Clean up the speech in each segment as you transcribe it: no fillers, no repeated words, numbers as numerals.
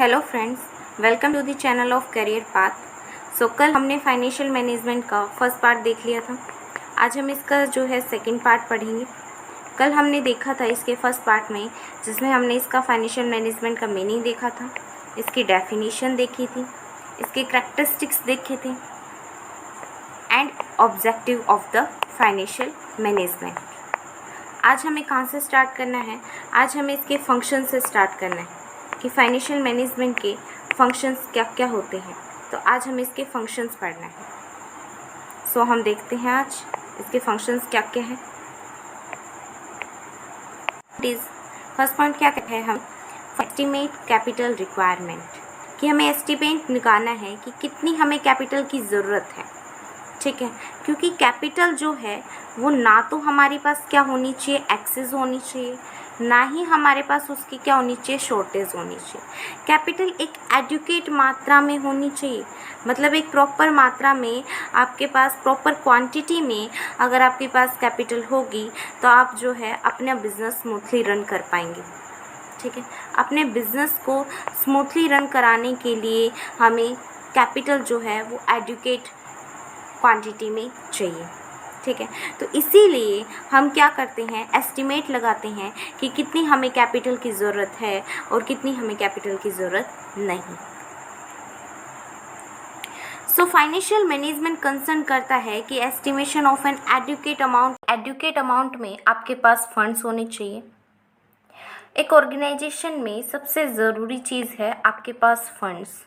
Hello friends, welcome to the channel of career path. So कल हमने financial management का first part देख लिया था। आज हम इसका जो है सेकंड पार्ट पढ़ेंगे। कल हमने देखा था इसके फर्स्ट पार्ट में, जिसमें हमने इसका फाइनेंशियल मैनेजमेंट का मीनिंग देखा था, इसकी डेफिनेशन देखी थी, इसके करैक्टरिस्टिक्स देखे थे and objective of the financial management. आज हमें कहाँ से स्टार्ट करना है? आज हमें इसके फंक्शन से स्टार्ट करना है कि फाइनेंशियल मैनेजमेंट के फंक्शंस क्या क्या होते हैं। तो आज हमें इसके फंक्शंस पढ़ना है। सो हम देखते हैं आज इसके फंक्शंस क्या क्या हैं। फर्स्ट पॉइंट क्या कहते हैं हम? एस्टिमेट कैपिटल रिक्वायरमेंट, कि हमें एस्टिमेट निकालना है कि कितनी हमें कैपिटल की ज़रूरत है। ठीक है, क्योंकि कैपिटल जो है वो ना तो हमारे पास क्या होनी चाहिए, एक्सेस होनी चाहिए, ना ही हमारे पास उसकी क्या होनी चाहिए, शॉर्टेज होनी चाहिए। कैपिटल एक एडुकेट मात्रा में होनी चाहिए, मतलब एक प्रॉपर मात्रा में आपके पास, प्रॉपर क्वांटिटी में अगर आपके पास कैपिटल होगी तो आप जो है अपना बिज़नेस स्मूथली रन कर पाएंगे। ठीक है, अपने बिज़नेस को स्मूथली रन कराने के लिए हमें कैपिटल जो है वो एडुकेट क्वांटिटी में चाहिए। ठीक है, तो इसीलिए हम क्या करते हैं, एस्टिमेट लगाते हैं कि कितनी हमें कैपिटल की ज़रूरत है और कितनी हमें कैपिटल की ज़रूरत नहीं। सो फाइनेंशियल मैनेजमेंट कंसर्न करता है कि estimation of an adequate amount में आपके पास फंड्स होने चाहिए। एक ऑर्गेनाइजेशन में सबसे ज़रूरी चीज़ है आपके पास फंड्स,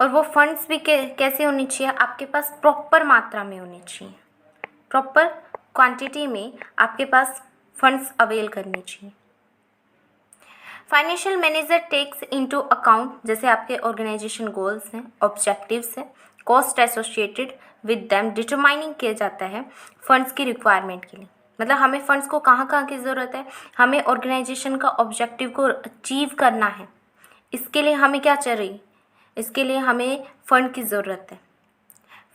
और वो फंड्स भी कैसे होनी चाहिए, आपके पास प्रॉपर मात्रा में होनी चाहिए, प्रॉपर क्वांटिटी में आपके पास फंड्स अवेल करनी चाहिए। Financial manager takes into account, जैसे आपके ऑर्गेनाइजेशन गोल्स हैं, ऑब्जेक्टिव्स हैं, cost associated with them, determining किया जाता है फंड्स की रिक्वायरमेंट के लिए। मतलब हमें फंड्स को कहाँ कहाँ की ज़रूरत है, हमें ऑर्गेनाइजेशन का ऑब्जेक्टिव को अचीव करना है, इसके लिए हमें क्या चाहिए, इसके लिए हमें फंड की ज़रूरत है।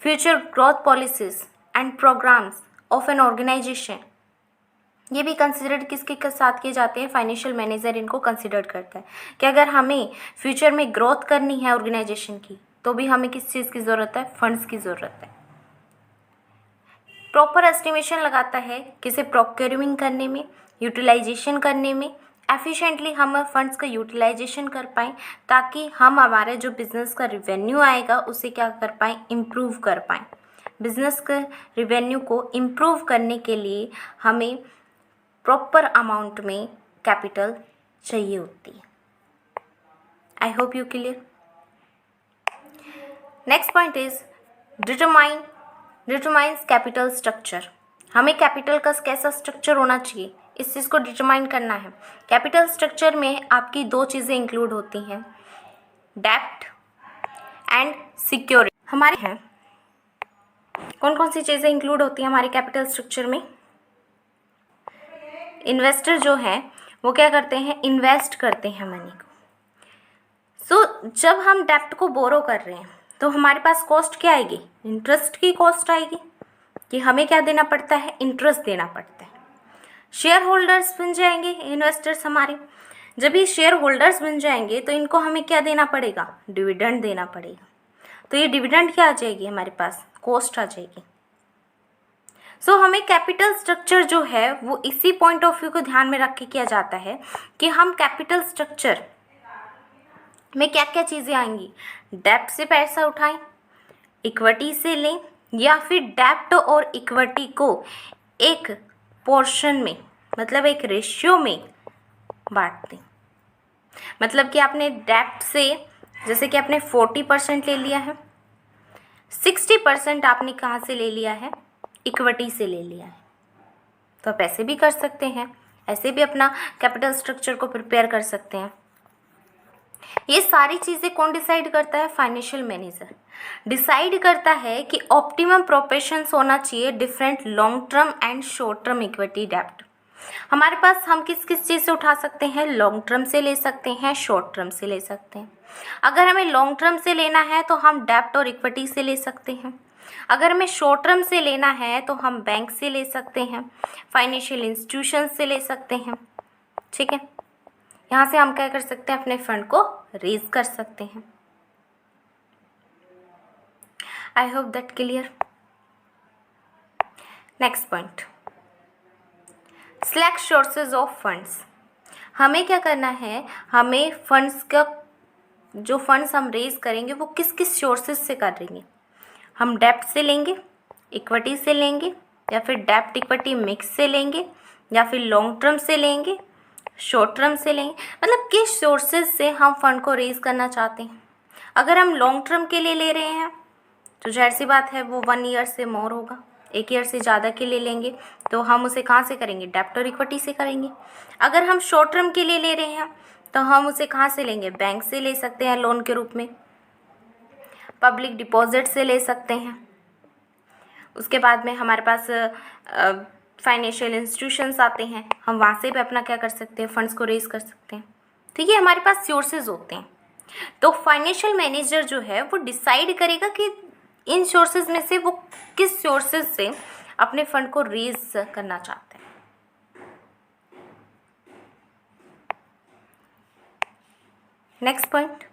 Future growth policies and programs of an organization, ये भी कंसिडर्ड किसके साथ किए जाते हैं, फाइनेंशियल मैनेजर इनको कंसिडर करता है कि अगर हमें फ्यूचर में ग्रोथ करनी है ऑर्गेनाइजेशन की, तो भी हमें किस चीज़ की ज़रूरत है, फंड्स की ज़रूरत है। प्रॉपर एस्टिमेशन लगाता है किसे प्रोक्योरिंग करने में, यूटिलाइजेशन करने में, एफिशिएंटली हम फंड्स का यूटिलाइजेशन कर पाएँ, ताकि हम हमारे जो बिज़नेस का रिवेन्यू आएगा उसे क्या कर पाएँ, इम्प्रूव कर पाएँ। बिज़नेस के रिवेन्यू को इम्प्रूव करने के लिए हमें प्रॉपर अमाउंट में कैपिटल चाहिए होती है। I hope you clear. Next point is determines capital structure. हमें कैपिटल का कैसा स्ट्रक्चर होना चाहिए, इस चीज़ को डिटरमाइन करना है। कैपिटल स्ट्रक्चर में आपकी दो चीज़ें इंक्लूड होती हैं, डेप्ट एंड सिक्योरिटी। हमारे हैं कौन कौन सी चीज़ें इंक्लूड होती हैं हमारे कैपिटल स्ट्रक्चर में? इन्वेस्टर जो है वो क्या करते हैं, इन्वेस्ट करते हैं मनी को। सो जब हम डेप्ट को बोरो कर रहे हैं तो हमारे पास कॉस्ट क्या आएगी, इंटरेस्ट की कॉस्ट आएगी, कि हमें क्या देना पड़ता है, इंटरेस्ट देना पड़ता है। शेयर होल्डर्स बन जाएंगे इन्वेस्टर्स हमारे। जब ये शेयर होल्डर्स बन जाएंगे तो इनको हमें क्या देना पड़ेगा, डिविडेंड देना पड़ेगा। तो ये डिविडेंड क्या आ जाएगी, हमारे पास कॉस्ट आ जाएगी। सो हमें कैपिटल स्ट्रक्चर जो है वो इसी पॉइंट ऑफ व्यू को ध्यान में रख के किया जाता है कि हम कैपिटल स्ट्रक्चर में क्या क्या चीज़ें आएंगी, डेप्ट से पैसा उठाएं, इक्विटी से लें, या फिर डेप्ट और इक्विटी को एक पोर्शन में, मतलब एक रेशियो में बांट दें। मतलब कि आपने डेप्ट से, जैसे कि आपने 40% ले लिया है, 60% आपने कहाँ से ले लिया है, इक्विटी से ले लिया है। तो आप ऐसे भी कर सकते हैं, ऐसे भी अपना कैपिटल स्ट्रक्चर को प्रिपेयर कर सकते हैं। ये सारी चीज़ें कौन डिसाइड करता है, फाइनेंशियल मैनेजर डिसाइड करता है कि ऑप्टिमम प्रोपोर्शंस होना चाहिए different long term and short term equity डेप्ट। हमारे पास हम किस किस चीज़ से उठा सकते हैं, लॉन्ग टर्म से ले सकते हैं, शॉर्ट टर्म से ले सकते हैं। अगर हमें लॉन्ग टर्म से लेना है तो हम डेप्ट और इक्विटी से ले सकते हैं। अगर हमें शॉर्ट टर्म से लेना है तो हम बैंक से ले सकते हैं, फाइनेंशियल इंस्टीट्यूशन से ले सकते हैं। ठीक है, यहाँ से हम क्या कर सकते हैं, अपने फंड को रेज कर सकते हैं। I hope that clear. Next point, select sources of funds. हमें क्या करना है, हमें फंड्स का जो फंड्स हम रेज करेंगे वो किस किस सोर्सेज से करेंगे। हम डेब्ट से लेंगे, इक्विटी से लेंगे, या फिर डेब्ट इक्विटी मिक्स से लेंगे, या फिर लॉन्ग टर्म से लेंगे, शॉर्ट टर्म से लेंगे। मतलब किस सोर्सेज से हम फंड को रेज करना चाहते हैं। अगर हम लॉन्ग टर्म के लिए ले रहे हैं तो जाहिर सी बात है वो 1 ईयर से मोर होगा। 1 ईयर से ज़्यादा के लिए लेंगे तो हम उसे कहाँ से करेंगे, डेब्ट और इक्विटी से करेंगे। अगर हम शॉर्ट टर्म के लिए ले रहे हैं तो हम उसे कहाँ से लेंगे, बैंक से ले सकते हैं लोन के रूप में, पब्लिक डिपॉजिट से ले सकते हैं। उसके बाद में हमारे पास फाइनेंशियल इंस्टीट्यूशंस आते हैं, हम वहाँ से भी अपना क्या कर सकते हैं, फंड्स को रेज कर सकते हैं। ठीक है, हमारे पास सोर्सेज होते हैं। तो फाइनेंशियल मैनेजर जो है वो डिसाइड करेगा कि इन सोर्सेज में से वो किस सोर्सेज से अपने फंड को रेज करना चाहते हैं। Next point,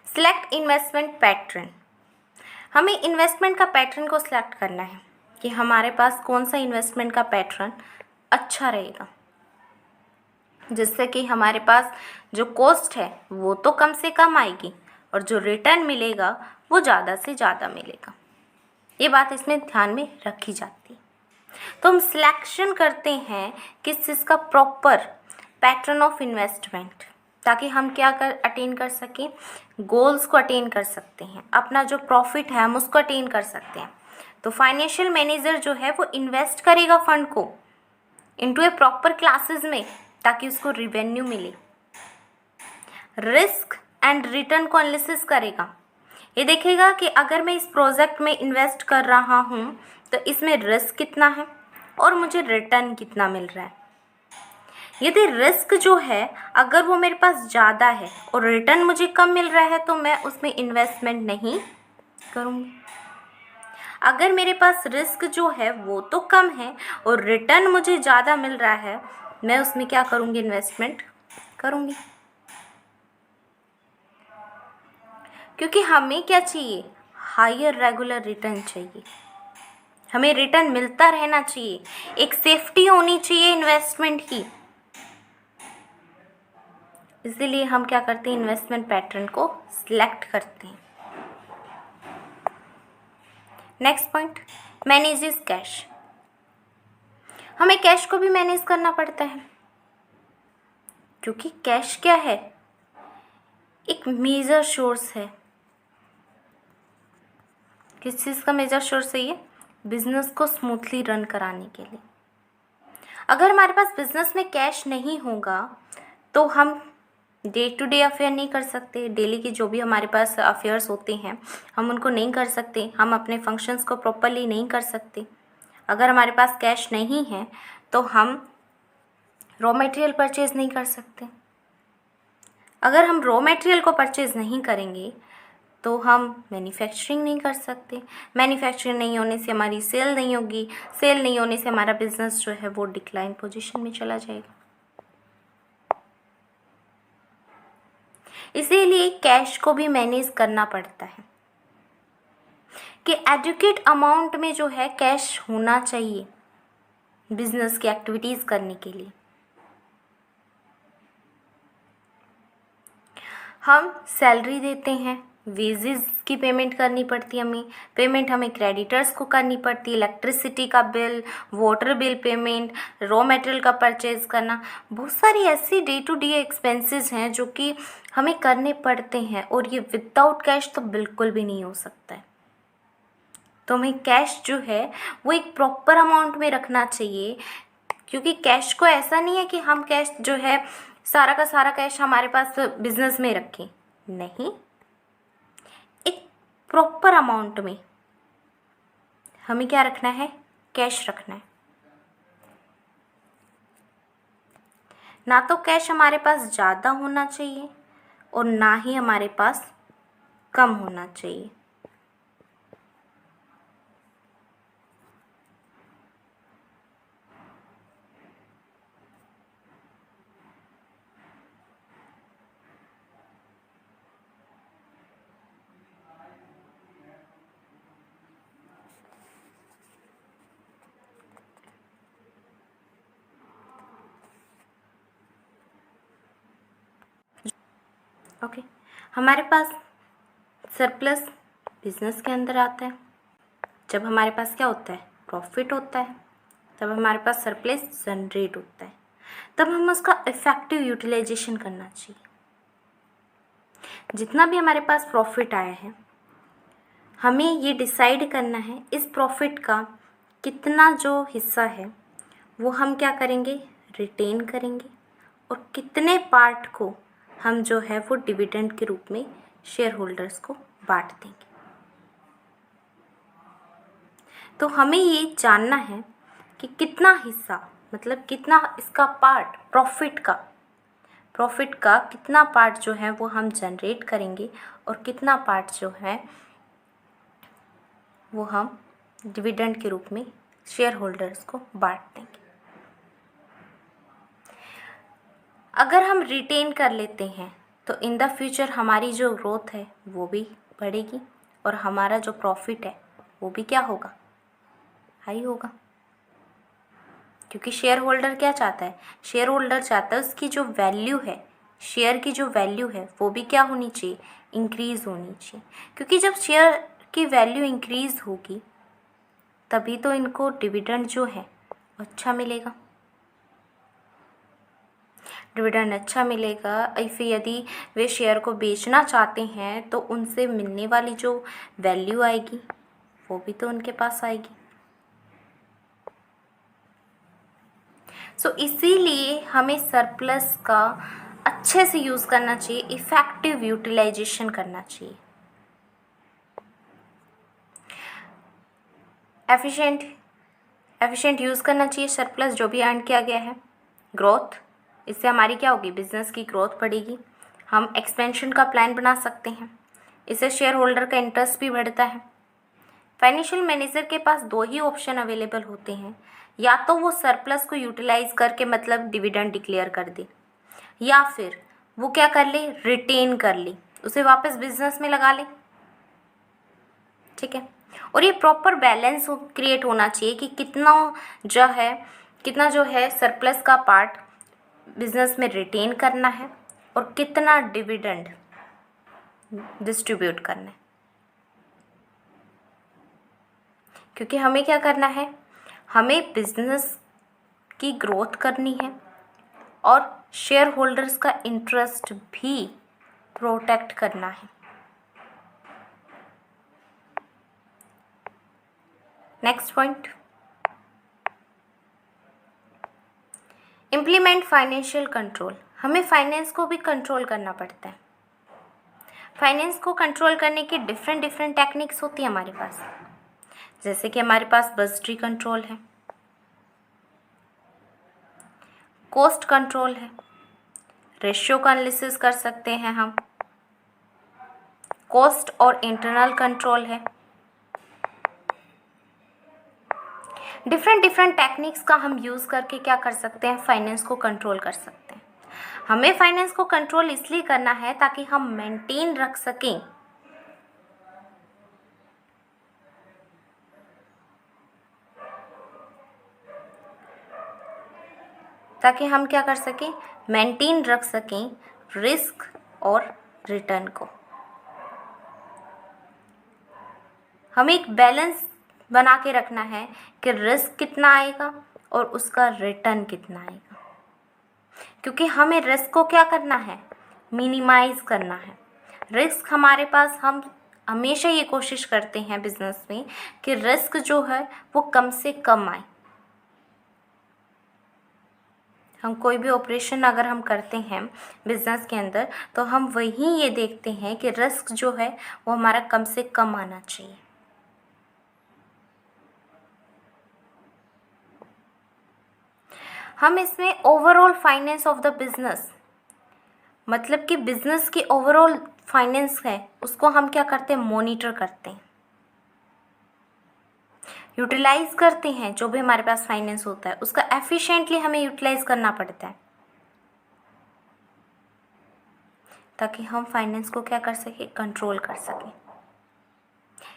select investment pattern. हमें इन्वेस्टमेंट का पैटर्न को सिलेक्ट करना है कि हमारे पास कौन सा इन्वेस्टमेंट का पैटर्न अच्छा रहेगा, जिससे कि हमारे पास जो कॉस्ट है वो तो कम से कम आएगी और जो रिटर्न मिलेगा वो ज़्यादा से ज़्यादा मिलेगा। ये बात इसमें ध्यान में रखी जाती है। तो हम सिलेक्शन करते हैं किस चीज़ का, प्रॉपर पैटर्न ऑफ इन्वेस्टमेंट, ताकि हम क्या अटेन कर सकें, गोल्स को अटेन कर सकते हैं, अपना जो प्रॉफिट है हम उसको अटेन कर सकते हैं। तो फाइनेंशियल मैनेजर जो है वो इन्वेस्ट करेगा फंड को इनटू ए प्रॉपर क्लासेस में ताकि उसको रिवेन्यू मिले। रिस्क एंड रिटर्न को एनालिसिस करेगा, ये देखेगा कि अगर मैं इस प्रोजेक्ट में इन्वेस्ट कर रहा हूँ तो इसमें रिस्क कितना है और मुझे रिटर्न कितना मिल रहा है। यदि रिस्क जो है अगर वो मेरे पास ज़्यादा है और रिटर्न मुझे कम मिल रहा है तो मैं उसमें इन्वेस्टमेंट नहीं करूँगी। अगर मेरे पास रिस्क जो है वो तो कम है और रिटर्न मुझे ज़्यादा मिल रहा है, मैं उसमें क्या करूँगी, इन्वेस्टमेंट करूँगी। क्योंकि हमें क्या चाहिए, हायर रेगुलर रिटर्न चाहिए, हमें रिटर्न मिलता रहना चाहिए, एक सेफ्टी होनी चाहिए इन्वेस्टमेंट की। इसीलिए हम क्या करते हैं, इन्वेस्टमेंट पैटर्न को सिलेक्ट करते हैं। Next point, manages cash. हमें कैश को भी मैनेज करना पड़ता है क्योंकि कैश क्या है, एक मेजर सोर्स है। किस चीज़ का मेजर सोर्स है ये, बिजनेस को स्मूथली रन कराने के लिए। अगर हमारे पास बिजनेस में कैश नहीं होगा तो हम डे टू डे अफेयर नहीं कर सकते, डेली के जो भी हमारे पास अफेयर्स होते हैं हम उनको नहीं कर सकते, हम अपने फंक्शंस को प्रॉपरली नहीं कर सकते। अगर हमारे पास कैश नहीं है तो हम रॉ मटेरियल परचेज़ नहीं कर सकते। अगर हम रॉ मटेरियल को परचेज़ नहीं करेंगे तो हम मैन्युफैक्चरिंग नहीं कर सकते। मैन्युफैक्चरिंग नहीं होने से हमारी सेल नहीं होगी, सेल नहीं होने से हमारा बिजनेस जो है वो डिक्लाइन पोजीशन में चला जाएगा। इसीलिए कैश को भी मैनेज करना पड़ता है कि एडुकेट अमाउंट में जो है कैश होना चाहिए बिजनेस की एक्टिविटीज़ करने के लिए। हम सैलरी देते हैं, वेजेस की पेमेंट करनी पड़ती है, हमें पेमेंट हमें क्रेडिटर्स को करनी पड़ती है, इलेक्ट्रिसिटी का bill, water bill payment, raw material का परचेज करना, बहुत सारी ऐसी डे टू डे एक्सपेंसेस हैं जो कि हमें करने पड़ते हैं और ये विदाउट कैश तो बिल्कुल भी नहीं हो सकता है। तो हमें कैश जो है वो एक प्रॉपर अमाउंट में रखना चाहिए, क्योंकि कैश को ऐसा नहीं है कि हम कैश जो है सारा का सारा कैश हमारे पास बिजनेस में रखें, नहीं, एक प्रॉपर अमाउंट में हमें क्या रखना है, कैश रखना है। ना तो कैश हमारे पास ज़्यादा होना चाहिए और ना ही हमारे पास कम होना चाहिए। ओके, हमारे पास सरप्लस बिजनेस के अंदर आता है जब हमारे पास क्या होता है, प्रॉफिट होता है, तब हमारे पास सरप्लस जनरेट होता है, तब हम उसका इफेक्टिव यूटिलाइजेशन करना चाहिए। जितना भी हमारे पास प्रॉफिट आया है, हमें ये डिसाइड करना है इस प्रॉफिट का कितना जो हिस्सा है वो हम क्या करेंगे, रिटेन करेंगे, और कितने पार्ट को हम जो है वो डिविडेंड के रूप में शेयर होल्डर्स को बांट देंगे। तो हमें ये जानना है कि कितना हिस्सा, मतलब कितना इसका पार्ट, प्रॉफिट का कितना पार्ट जो है वो हम जनरेट करेंगे और कितना पार्ट जो है वो हम डिविडेंड के रूप में शेयर होल्डर्स को बांट देंगे। अगर हम रिटेन कर लेते हैं तो इन द फ्यूचर हमारी जो ग्रोथ है वो भी बढ़ेगी और हमारा जो प्रॉफिट है वो भी क्या होगा, हाई होगा। क्योंकि शेयर होल्डर क्या चाहता है, शेयर होल्डर चाहता है उसकी जो वैल्यू है, शेयर की जो वैल्यू है वो भी क्या होनी चाहिए, इंक्रीज़ होनी चाहिए। क्योंकि जब शेयर की वैल्यू इंक्रीज़ होगी तभी तो इनको डिविडेंड जो है अच्छा मिलेगा, डिविडेंड अच्छा मिलेगा। फिर यदि वे शेयर को बेचना चाहते हैं तो उनसे मिलने वाली जो वैल्यू आएगी वो भी तो उनके पास आएगी। इसीलिए हमें सरप्लस का अच्छे से यूज़ करना चाहिए, इफ़ेक्टिव यूटिलाइजेशन करना चाहिए, एफिशिएंट यूज़ करना चाहिए सरप्लस जो भी अर्न किया गया है। ग्रोथ, इससे हमारी क्या होगी, बिजनेस की ग्रोथ बढ़ेगी, हम एक्सपेंशन का प्लान बना सकते हैं, इससे शेयर होल्डर का इंटरेस्ट भी बढ़ता है। फाइनेंशियल मैनेजर के पास दो ही ऑप्शन अवेलेबल होते हैं, या तो वो सरप्लस को यूटिलाइज करके मतलब डिविडेंड डिक्लेयर कर दे, या फिर वो क्या कर ले, रिटेन कर ले, उसे वापस बिजनेस में लगा ले। ठीक है, और ये प्रॉपर बैलेंस क्रिएट होना चाहिए कि कितना जो है सरप्लस का पार्ट बिजनेस में रिटेन करना है और कितना डिविडेंड डिस्ट्रीब्यूट करना है। क्योंकि हमें क्या करना है, हमें बिजनेस की ग्रोथ करनी है और शेयर होल्डर्स का इंटरेस्ट भी प्रोटेक्ट करना है। Next point, implement financial control. हमें फाइनेंस को भी कंट्रोल करना पड़ता है। फाइनेंस को कंट्रोल करने की डिफरेंट टेक्निक्स होती है हमारे पास, जैसे कि हमारे पास बजटरी कंट्रोल है, कॉस्ट कंट्रोल है, रेशियो का एनालिसिस कर सकते हैं हम, कॉस्ट और इंटरनल कंट्रोल है। डिफरेंट टेक्निक्स का हम यूज़ करके क्या कर सकते हैं, फाइनेंस को कंट्रोल कर सकते हैं। हमें फाइनेंस को कंट्रोल इसलिए करना है ताकि हम मेंटेन रख सकें क्या कर सकें, मेंटेन रख सकें रिस्क और रिटर्न को। हमें एक बैलेंस बना के रखना है कि रिस्क कितना आएगा और उसका रिटर्न कितना आएगा, क्योंकि हमें रिस्क को क्या करना है, मिनिमाइज़ करना है। रिस्क हमारे पास, हम हमेशा ये कोशिश करते हैं बिजनेस में कि रिस्क जो है वो कम से कम आए। हम कोई भी ऑपरेशन अगर हम करते हैं बिजनेस के अंदर तो हम वही ये देखते हैं कि रिस्क जो है वो हमारा कम से कम आना चाहिए। हम इसमें overall finance of the business, मतलब कि बिजनेस की ओवरऑल फाइनेंस है उसको हम क्या करते हैं, मॉनिटर करते हैं, यूटिलाइज करते हैं। जो भी हमारे पास फाइनेंस होता है उसका एफिशिएंटली हमें यूटिलाइज करना पड़ता है ताकि हम फाइनेंस को क्या कर सकें, कंट्रोल कर सकें।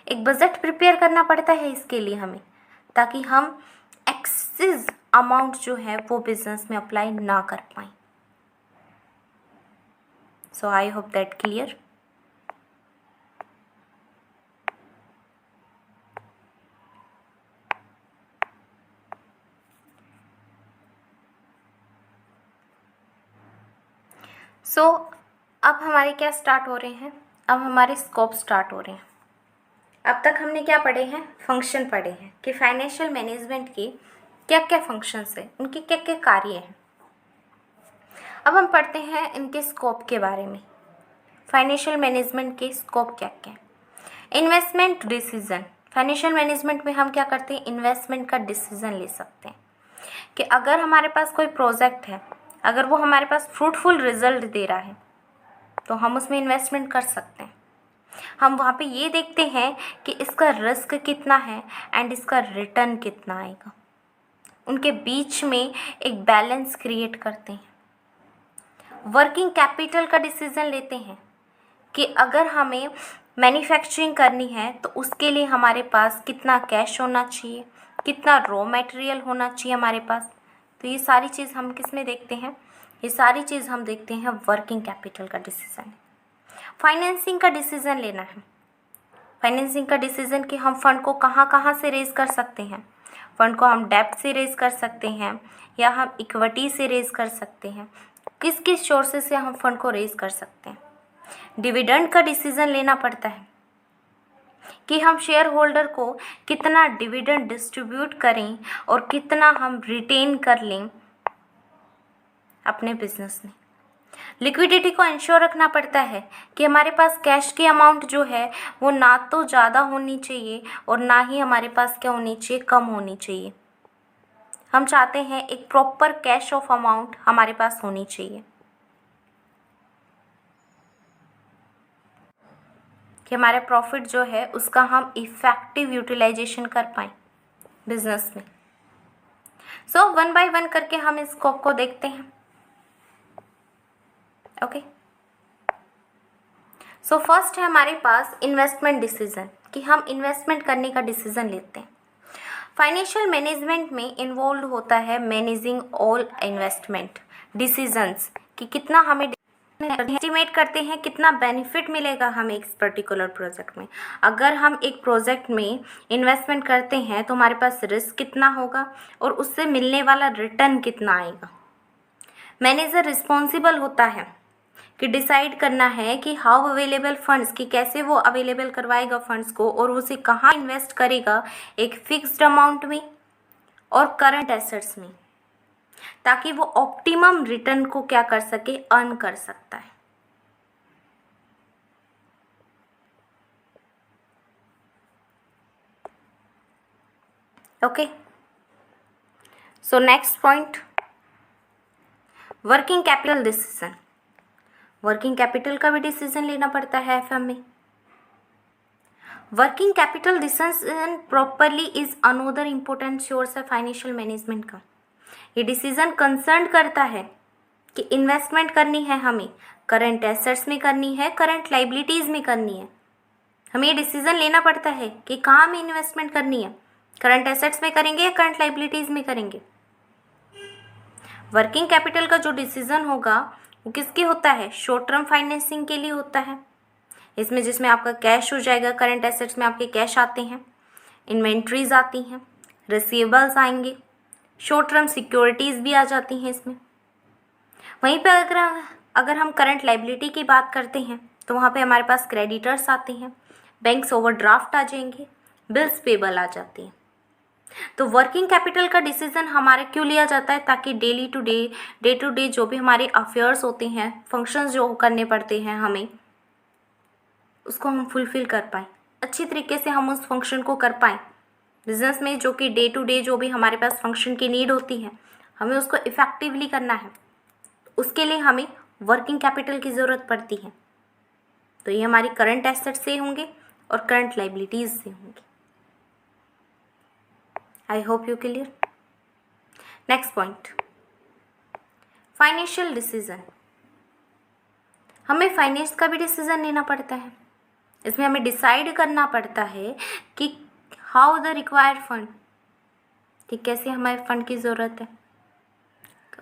एक बजट प्रिपेयर करना पड़ता है इसके लिए हमें, ताकि हम एक्सेस अमाउंट जो है वो बिजनेस में अप्लाई ना कर पाएँ। So I hope that clear. So अब हमारे क्या स्टार्ट हो रहे हैं, अब हमारे स्कोप स्टार्ट हो रहे हैं। अब तक हमने क्या पढ़े हैं, फंक्शन पढ़े हैं कि फाइनेंशियल मैनेजमेंट के क्या क्या फंक्शंस हैं, उनके क्या क्या कार्य हैं। अब हम पढ़ते हैं इनके स्कोप के बारे में। फाइनेंशियल मैनेजमेंट के स्कोप क्या क्या है। इन्वेस्टमेंट डिसीजन, फाइनेंशियल मैनेजमेंट में हम क्या करते हैं, इन्वेस्टमेंट का डिसीजन ले सकते हैं कि अगर हमारे पास कोई प्रोजेक्ट है, अगर वो हमारे पास फ्रूटफुल रिजल्ट दे रहा है तो हम उसमें इन्वेस्टमेंट कर सकते हैं। हम वहाँ पे ये देखते हैं कि इसका रिस्क कितना है एंड इसका रिटर्न कितना आएगा, उनके बीच में एक बैलेंस क्रिएट करते हैं। वर्किंग कैपिटल का डिसीजन लेते हैं कि अगर हमें मैन्युफैक्चरिंग करनी है तो उसके लिए हमारे पास कितना कैश होना चाहिए, कितना रॉ मटेरियल होना चाहिए हमारे पास। तो ये सारी चीज़ हम किस में देखते हैं, ये सारी चीज़ हम देखते हैं वर्किंग कैपिटल का डिसीजन। फाइनेंसिंग का डिसीजन लेना है, फाइनेंसिंग का डिसीजन कि हम फंड को कहाँ कहाँ से रेज़ कर सकते हैं। फंड को हम डेब्ट से रेज़ कर सकते हैं या हम इक्विटी से रेज़ कर सकते हैं, किस किस सोर्सेस से हम फंड को रेज़ कर सकते हैं। डिविडेंड का डिसीजन लेना पड़ता है कि हम शेयर होल्डर को कितना डिविडेंड डिस्ट्रीब्यूट करें और कितना हम रिटेन कर लें अपने बिजनेस में। लिक्विडिटी को इंश्योर रखना पड़ता है कि हमारे पास कैश की अमाउंट जो है वो ना तो ज़्यादा होनी चाहिए और ना ही हमारे पास क्या होनी चाहिए, कम होनी चाहिए। हम चाहते हैं एक प्रॉपर कैश ऑफ अमाउंट हमारे पास होनी चाहिए कि हमारे प्रॉफिट जो है उसका हम इफ़ेक्टिव यूटिलाइजेशन कर पाएँ बिजनेस में। सो वन बाय वन करके हम इस स्कोप को देखते हैं। ओके, सो फर्स्ट है हमारे पास इन्वेस्टमेंट डिसीजन कि हम इन्वेस्टमेंट करने का डिसीजन लेते हैं। फाइनेंशियल मैनेजमेंट में इन्वॉल्व होता है मैनेजिंग ऑल इन्वेस्टमेंट डिसीजंस कि कितना हमें एस्टिमेट करते हैं कितना बेनिफिट मिलेगा हमें इस पर्टिकुलर प्रोजेक्ट में। अगर हम एक प्रोजेक्ट में इन्वेस्टमेंट करते हैं तो हमारे पास रिस्क कितना होगा और उससे मिलने वाला रिटर्न कितना आएगा। मैनेजर रिस्पॉन्सिबल होता है कि डिसाइड करना है कि हाउ अवेलेबल फंड्स, कि कैसे वो अवेलेबल करवाएगा फंड्स को और उसे कहाँ इन्वेस्ट करेगा, एक फिक्स्ड अमाउंट में और करंट एसेट्स में, ताकि वो ऑप्टिमम रिटर्न को क्या कर सके, अर्न कर सकता है। Okay, so next point, working capital decision. Working capital का भी डिसीजन लेना पड़ता है एफएम में। Working capital decision properly is another important source है फाइनेंशियल मैनेजमेंट का। ये डिसीजन कंसर्न करता है कि इन्वेस्टमेंट करनी है हमें करंट एसेट्स में करनी है, करंट लाइबिलिटीज़ में करनी है। हमें ये डिसीजन लेना पड़ता है कि कहाँ हमें इन्वेस्टमेंट करनी है, करंट एसेट्स में करेंगे या करंट लाइबिलिटीज़ में करेंगे। वर्किंग कैपिटल का जो डिसीजन होगा वो किसके होता है, शॉर्ट टर्म फाइनेंसिंग के लिए होता है। इसमें जिसमें आपका कैश हो जाएगा, करंट एसेट्स में आपके कैश आते हैं, इन्वेंट्रीज आती हैं, रिसीवेबल्स आएंगे, शॉर्ट टर्म सिक्योरिटीज़ भी आ जाती हैं इसमें। वहीं पे अगर हम करंट लाइबिलिटी की बात करते हैं तो वहाँ पे हमारे पास क्रेडिटर्स आते हैं, बैंक्स ओवरड्राफ्ट आ जाएंगे, बिल्स पेबल आ जाती हैं। तो वर्किंग कैपिटल का डिसीजन हमारे क्यों लिया जाता है, ताकि डे टू डे जो भी हमारे अफेयर्स होते हैं, फंक्शंस जो करने पड़ते हैं हमें, उसको हम फुलफ़िल कर पाएँ, अच्छी तरीके से हम उस फंक्शन को कर पाएँ बिजनेस में। जो कि डे टू डे जो भी हमारे पास फंक्शन की नीड होती है हमें उसको इफ़ेक्टिवली करना है, उसके लिए हमें वर्किंग कैपिटल की ज़रूरत पड़ती है। तो ये हमारी करंट एसेट से होंगे और करंट लाइबिलिटीज़ से होंगे। I hope you clear. Next point, financial decision. हमें फाइनेंस का भी डिसीजन लेना पड़ता है। इसमें हमें डिसाइड करना पड़ता है कि हाउ द रिक्वायर्ड फंड, कि कैसे हमारे फंड की ज़रूरत है,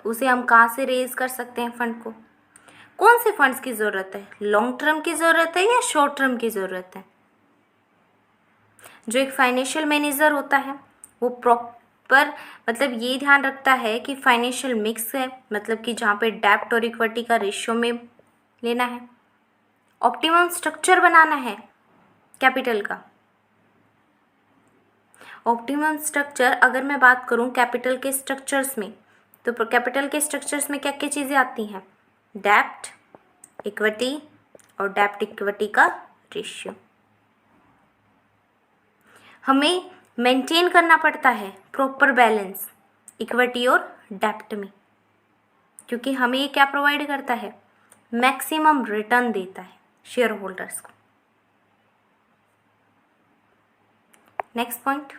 उसे हम कहाँ से रेज़ कर सकते हैं फंड को, कौन से फंड्स की ज़रूरत है, लॉन्ग टर्म की ज़रूरत है या शॉर्ट टर्म की ज़रूरत है? जो एक फाइनेंशियल मैनेजर होता है वो प्रॉपर मतलब ये ध्यान रखता है कि फाइनेंशियल मिक्स है, मतलब कि जहाँ पे डेब्ट और इक्विटी का रेशियो में लेना है, ऑप्टिमम स्ट्रक्चर बनाना है कैपिटल का। ऑप्टिमम स्ट्रक्चर अगर मैं बात करूँ कैपिटल के स्ट्रक्चर्स में, तो कैपिटल के स्ट्रक्चर्स में क्या क्या चीज़ें आती हैं? डेब्ट, इक्विटी और डेब्ट इक्विटी का रेशियो। हमें मेंटेन करना पड़ता है प्रॉपर बैलेंस इक्विटी और डेब्ट में, क्योंकि हमें ये क्या प्रोवाइड करता है? मैक्सिमम रिटर्न देता है शेयर होल्डर्स को। Next point,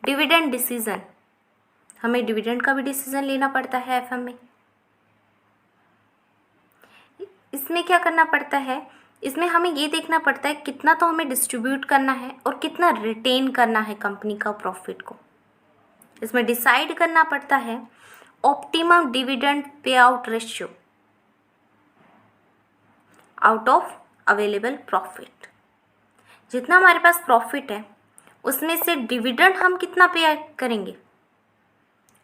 dividend decision. हमें डिविडेंड का भी डिसीजन लेना पड़ता है एफएम में। इसमें क्या करना पड़ता है? इसमें हमें ये देखना पड़ता है कितना तो हमें डिस्ट्रीब्यूट करना है और कितना रिटेन करना है कंपनी का प्रॉफिट को। इसमें डिसाइड करना पड़ता है optimum dividend pay out ratio out of available profit. जितना हमारे पास प्रॉफिट है उसमें से डिविडेंड हम कितना पे करेंगे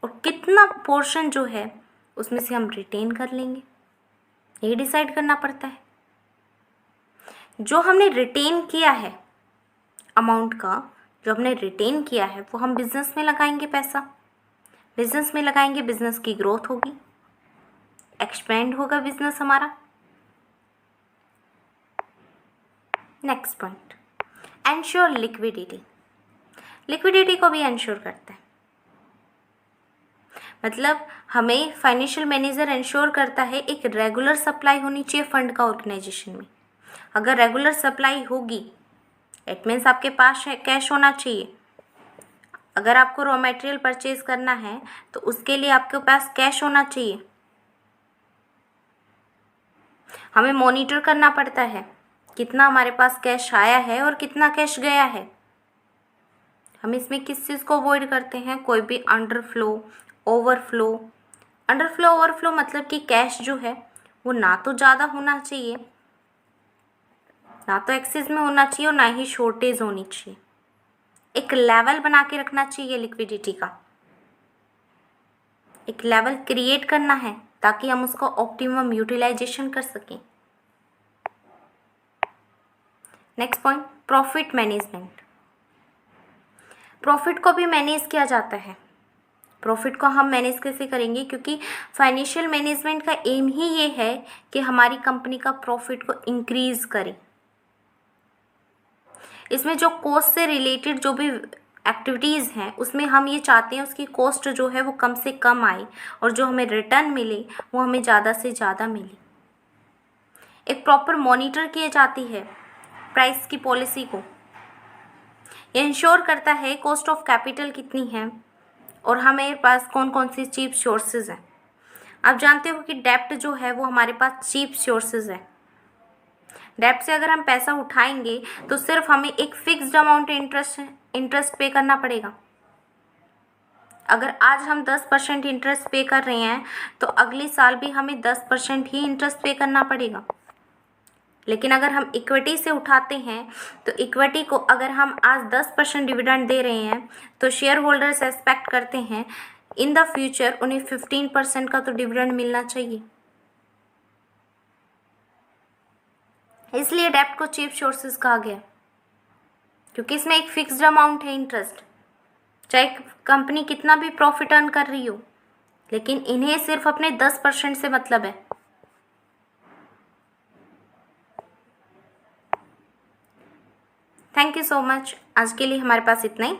और कितना पोर्शन जो है उसमें से हम रिटेन कर लेंगे, ये डिसाइड करना पड़ता है। जो हमने रिटेन किया है अमाउंट का, जो हमने रिटेन किया है वो हम बिजनेस में लगाएंगे, पैसा बिजनेस में लगाएंगे, बिजनेस की ग्रोथ होगी, एक्सपेंड होगा बिजनेस हमारा। Next point, ensure liquidity. Liquidity को भी एंश्योर करता है, मतलब हमें फाइनेंशियल मैनेजर एंश्योर करता है एक रेगुलर सप्लाई होनी चाहिए फंड का ऑर्गेनाइजेशन में। अगर रेगुलर सप्लाई होगी इट मीन्स आपके पास कैश होना चाहिए। अगर आपको रॉ मटेरियल परचेज करना है तो उसके लिए आपके पास कैश होना चाहिए। हमें मॉनिटर करना पड़ता है कितना हमारे पास कैश आया है और कितना कैश गया है। हम इसमें किस चीज़ को अवॉइड करते हैं? कोई भी अंडरफ्लो, ओवरफ्लो। अंडरफ्लो ओवरफ्लो मतलब कि कैश जो है वो ना तो ज़्यादा होना चाहिए, ना तो एक्सेस में होना चाहिए और ना ही शॉर्टेज होनी चाहिए। एक लेवल बना के रखना चाहिए लिक्विडिटी का, एक लेवल क्रिएट करना है ताकि हम उसको ऑप्टिमम यूटिलाइजेशन कर सकें। Next point, profit management. Profit को भी मैनेज किया जाता है। प्रॉफिट को हम मैनेज कैसे करेंगे? क्योंकि फाइनेंशियल मैनेजमेंट का एम ही ये है कि हमारी कंपनी का प्रॉफिट को इंक्रीज करें। इसमें जो कॉस्ट से रिलेटेड जो भी एक्टिविटीज़ हैं उसमें हम ये चाहते हैं उसकी कॉस्ट जो है वो कम से कम आए और जो हमें रिटर्न मिले वो हमें ज़्यादा से ज़्यादा मिले। एक प्रॉपर मॉनिटर की जाती है प्राइस की पॉलिसी को। ये इंश्योर करता है कॉस्ट ऑफ कैपिटल कितनी है और हमारे पास कौन कौन सी चीप सोर्सेज हैं। आप जानते हो कि डेब्ट जो है वो हमारे पास चीप सोर्सेज है। डेब्ट से अगर हम पैसा उठाएंगे तो सिर्फ हमें एक फिक्स्ड अमाउंट इंटरेस्ट पे करना पड़ेगा। अगर आज हम 10% इंटरेस्ट पे कर रहे हैं तो अगले साल भी हमें 10% ही इंटरेस्ट पे करना पड़ेगा। लेकिन अगर हम इक्विटी से उठाते हैं तो इक्विटी को अगर हम आज 10% डिविडेंड दे रहे हैं तो शेयर होल्डर्स एक्सपेक्ट करते हैं इन द फ्यूचर उन्हें 15% का तो डिविडेंड मिलना चाहिए। इसलिए डेब्ट को चीप सोर्सेज कहा गया, क्योंकि इसमें एक फिक्स्ड अमाउंट है इंटरेस्ट। चाहे कंपनी कितना भी प्रॉफिट अर्न कर रही हो, लेकिन इन्हें सिर्फ अपने 10% से मतलब है। Thank you so much. आज के लिए हमारे पास इतना ही।